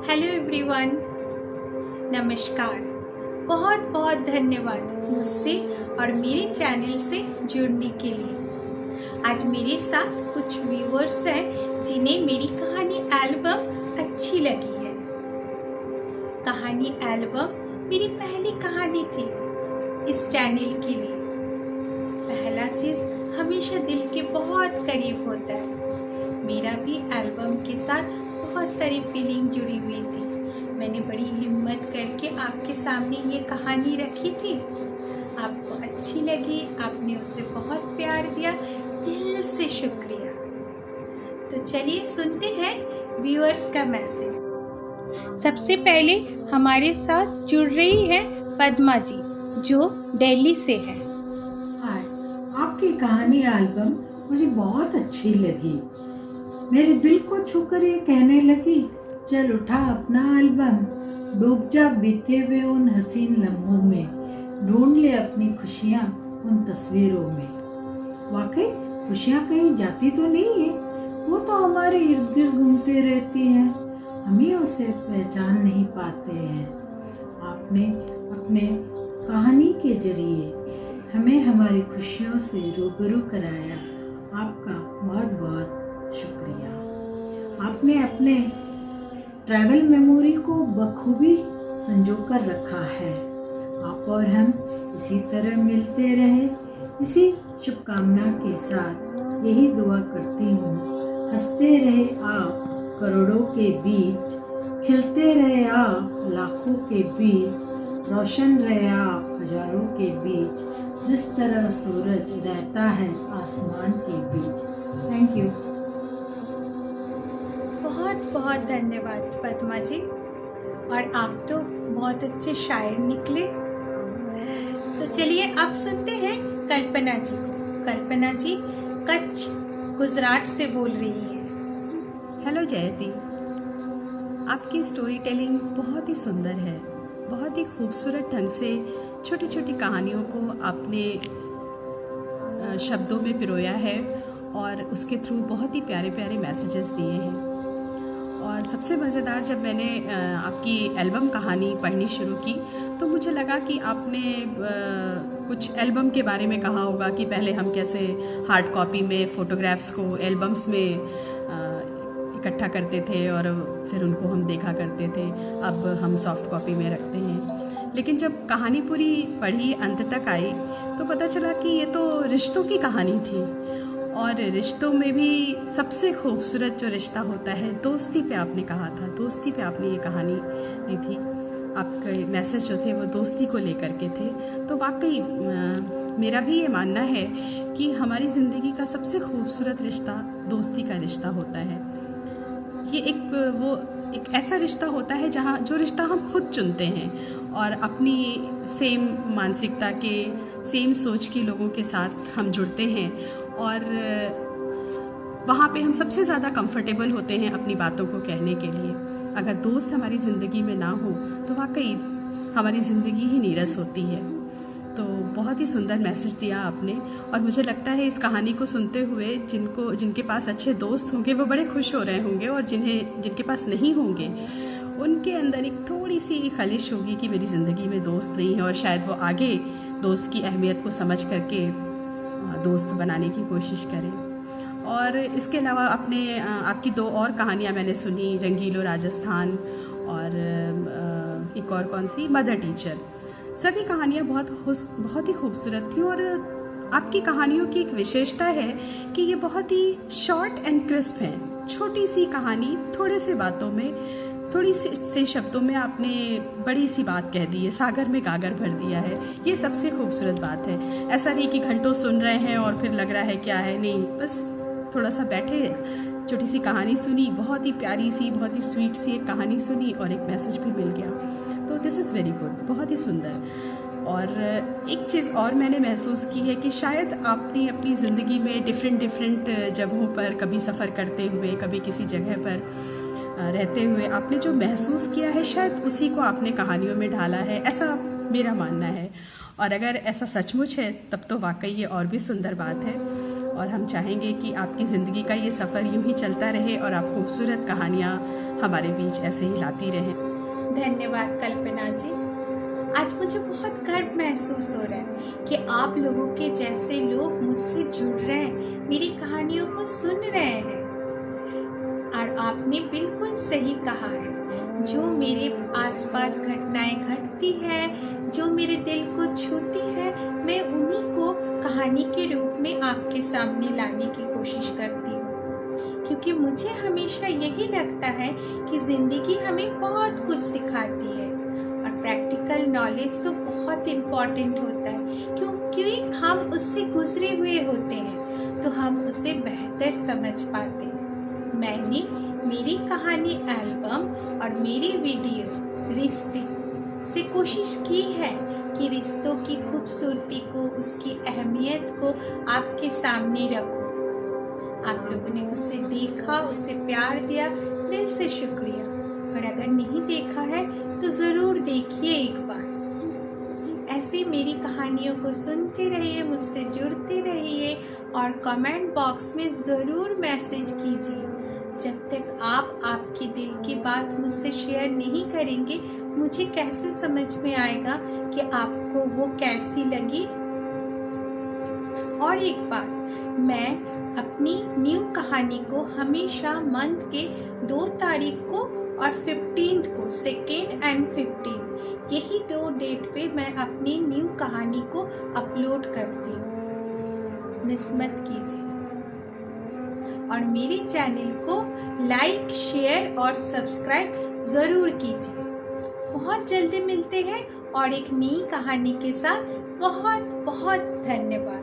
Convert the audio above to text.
Hello everyone, नमस्कार। बहुत बहुत धन्यवाद मुझसे और मेरे चैनल से जुड़ने के लिए। आज मेरे साथ कुछ व्यूअर्स हैं जिन्हें मेरी कहानी एल्बम अच्छी लगी है। कहानी एल्बम मेरी पहली कहानी थी इस चैनल के लिए। पहला चीज़ हमेशा दिल के बहुत करीब होता है। मेरा भी एल्बम के साथ बहुत सारी फीलिंग जुड़ी हुई थी। मैंने बड़ी हिम्मत करके आपके सामने ये कहानी रखी थी। आपको अच्छी लगी, आपने उसे बहुत प्यार दिया, दिल से शुक्रिया। तो चलिए सुनते हैं व्यूअर्स का मैसेज। सबसे पहले हमारे साथ जुड़ रही है पद्मा जी, जो दिल्ली से है। हाय, आपकी कहानी एल्बम मुझे बहुत अच्छी लगी। मेरे दिल को छूकर ये कहने लगी, चल उठा अपना एल्बम, डूब जा बीते हुए उन हसीन लम्हों में, ढूंढ ले अपनी खुशियाँ उन तस्वीरों में। वाकई खुशियाँ कहीं जाती तो नहीं है, वो तो हमारे इर्द गिर्द घूमती रहती हैं, हम ही उसे पहचान नहीं पाते हैं। आपने अपने कहानी के जरिए हमें हमारी खुशियों से रूबरू कराया। आपका बहुत बहुत शुक्रिया। आपने अपने ट्रैवल मेमोरी को बखूबी संजो कर रखा है। आप और हम इसी तरह मिलते रहे, इसी शुभकामना के साथ यही दुआ करती हूँ। हंसते रहे आप करोड़ों के बीच, खिलते रहे आप लाखों के बीच, रोशन रहे आप हजारों के बीच, जिस तरह सूरज रहता है आसमान के बीच। Thank you. बहुत बहुत धन्यवाद पद्मा जी, और आप तो बहुत अच्छे शायर निकले। तो चलिए अब सुनते हैं कल्पना जी को। कल्पना जी कच्छ गुजरात से बोल रही है। हेलो जयती, आपकी स्टोरी टेलिंग बहुत ही सुंदर है। बहुत ही खूबसूरत ढंग से छोटी छोटी कहानियों को आपने शब्दों में पिरोया है और उसके थ्रू बहुत ही प्यारे प्यारे मैसेजेस दिए हैं। और सबसे मज़ेदार, जब मैंने आपकी एल्बम कहानी पढ़नी शुरू की तो मुझे लगा कि आपने कुछ एल्बम के बारे में कहा होगा कि पहले हम कैसे हार्ड कॉपी में फ़ोटोग्राफ्स को एल्बम्स में इकट्ठा करते थे और फिर उनको हम देखा करते थे। अब हम सॉफ्ट कॉपी में रखते हैं। लेकिन जब कहानी पूरी पढ़ी, अंत तक आई, तो पता चला कि ये तो रिश्तों की कहानी थी। और रिश्तों में भी सबसे खूबसूरत जो रिश्ता होता है दोस्ती पे आपने कहा था, दोस्ती पे आपने ये कहानी दी थी। आपके मैसेज जो थे वो दोस्ती को लेकर के थे। तो वाकई मेरा भी ये मानना है कि हमारी ज़िंदगी का सबसे खूबसूरत रिश्ता दोस्ती का रिश्ता होता है। ये एक ऐसा रिश्ता होता है जहाँ जो रिश्ता हम खुद चुनते हैं और अपनी सेम मानसिकता के, सेम सोच के लोगों के साथ हम जुड़ते हैं और वहाँ पे हम सबसे ज़्यादा कंफर्टेबल होते हैं अपनी बातों को कहने के लिए। अगर दोस्त हमारी ज़िंदगी में ना हो तो वाकई हमारी ज़िंदगी ही नीरस होती है। तो बहुत ही सुंदर मैसेज दिया आपने, और मुझे लगता है इस कहानी को सुनते हुए जिनके पास अच्छे दोस्त होंगे वो बड़े खुश हो रहे होंगे, और जिनके पास नहीं होंगे उनके अंदर एक थोड़ी सी खलिश होगी कि मेरी ज़िंदगी में दोस्त नहीं है, और शायद वो आगे दोस्त की अहमियत को समझ करके दोस्त बनाने की कोशिश करें। और इसके अलावा आपकी दो और कहानियाँ मैंने सुनी, रंगीलो राजस्थान और एक और कौन सी, मदर टीचर। सभी कहानियाँ बहुत ही खूबसूरत थी। और आपकी कहानियों की एक विशेषता है कि ये बहुत ही शॉर्ट एंड क्रिस्प हैं। छोटी सी कहानी, थोड़े से बातों में, थोड़ी से शब्दों में आपने बड़ी सी बात कह दी है, सागर में गागर भर दिया है। ये सबसे खूबसूरत बात है। ऐसा नहीं कि घंटों सुन रहे हैं और फिर लग रहा है क्या है, नहीं, बस थोड़ा सा बैठे, छोटी सी कहानी सुनी, बहुत ही प्यारी सी, बहुत ही स्वीट सी एक कहानी सुनी और एक मैसेज भी मिल गया। तो दिस इज़ वेरी गुड, बहुत ही सुंदर। और एक चीज़ और मैंने महसूस की है कि शायद आपने अपनी ज़िंदगी में डिफरेंट जगहों पर कभी सफ़र करते हुए, कभी किसी जगह पर रहते हुए आपने जो महसूस किया है, शायद उसी को आपने कहानियों में ढाला है, ऐसा मेरा मानना है। और अगर ऐसा सचमुच है तब तो वाकई ये और भी सुंदर बात है। और हम चाहेंगे कि आपकी ज़िंदगी का ये सफ़र यूं ही चलता रहे और आप खूबसूरत कहानियाँ हमारे बीच ऐसे ही लाती रहें। धन्यवाद कल्पना जी। आज मुझे बहुत गर्व महसूस हो रहा है कि आप लोगों के जैसे लोग मुझसे जुड़ रहे हैं, मेरी कहानियों को सुन रहे हैं। और आपने बिल्कुल सही कहा है, जो मेरे आसपास घटनाएं घटती है, जो मेरे दिल को छूती है, मैं उन्हीं को कहानी के रूप में आपके सामने लाने की कोशिश करती हूँ। क्योंकि मुझे हमेशा यही लगता है कि जिंदगी हमें बहुत कुछ सिखाती है और प्रैक्टिकल नॉलेज तो बहुत इम्पोर्टेंट होता है, क्योंकि हम उससे गुजरे हुए होते हैं तो हम उसे बेहतर समझ पाते हैं। मैंने मेरी कहानी एल्बम और मेरी वीडियो रिश्ते से कोशिश की है कि रिश्तों की खूबसूरती को, उसकी अहमियत को आपके सामने रखूं। आप लोगों ने उसे देखा, उसे प्यार दिया, दिल से शुक्रिया। और अगर नहीं देखा है तो जरूर देखिए एक बार। ऐसे मेरी कहानियों को सुनते रहिए, मुझसे जुड़ते रहिए और कमेंट बॉक्स में जरूर मैसेज कीजिए। जब तक आप आपके दिल की बात मुझसे शेयर नहीं करेंगे, मुझे कैसे समझ में आएगा कि आपको वो कैसी लगी। और एक बात, मैं अपनी न्यू कहानी को हमेशा मंथ के 2 तारीख को और 15 को, 2 and 15, यही 2 डेट पे मैं अपनी न्यू कहानी को अपलोड करती हूँ। मिस मत कीजिए और मेरे चैनल को लाइक, शेयर और सब्सक्राइब जरूर कीजिए। बहुत जल्दी मिलते हैं और एक नई कहानी के साथ। बहुत बहुत धन्यवाद।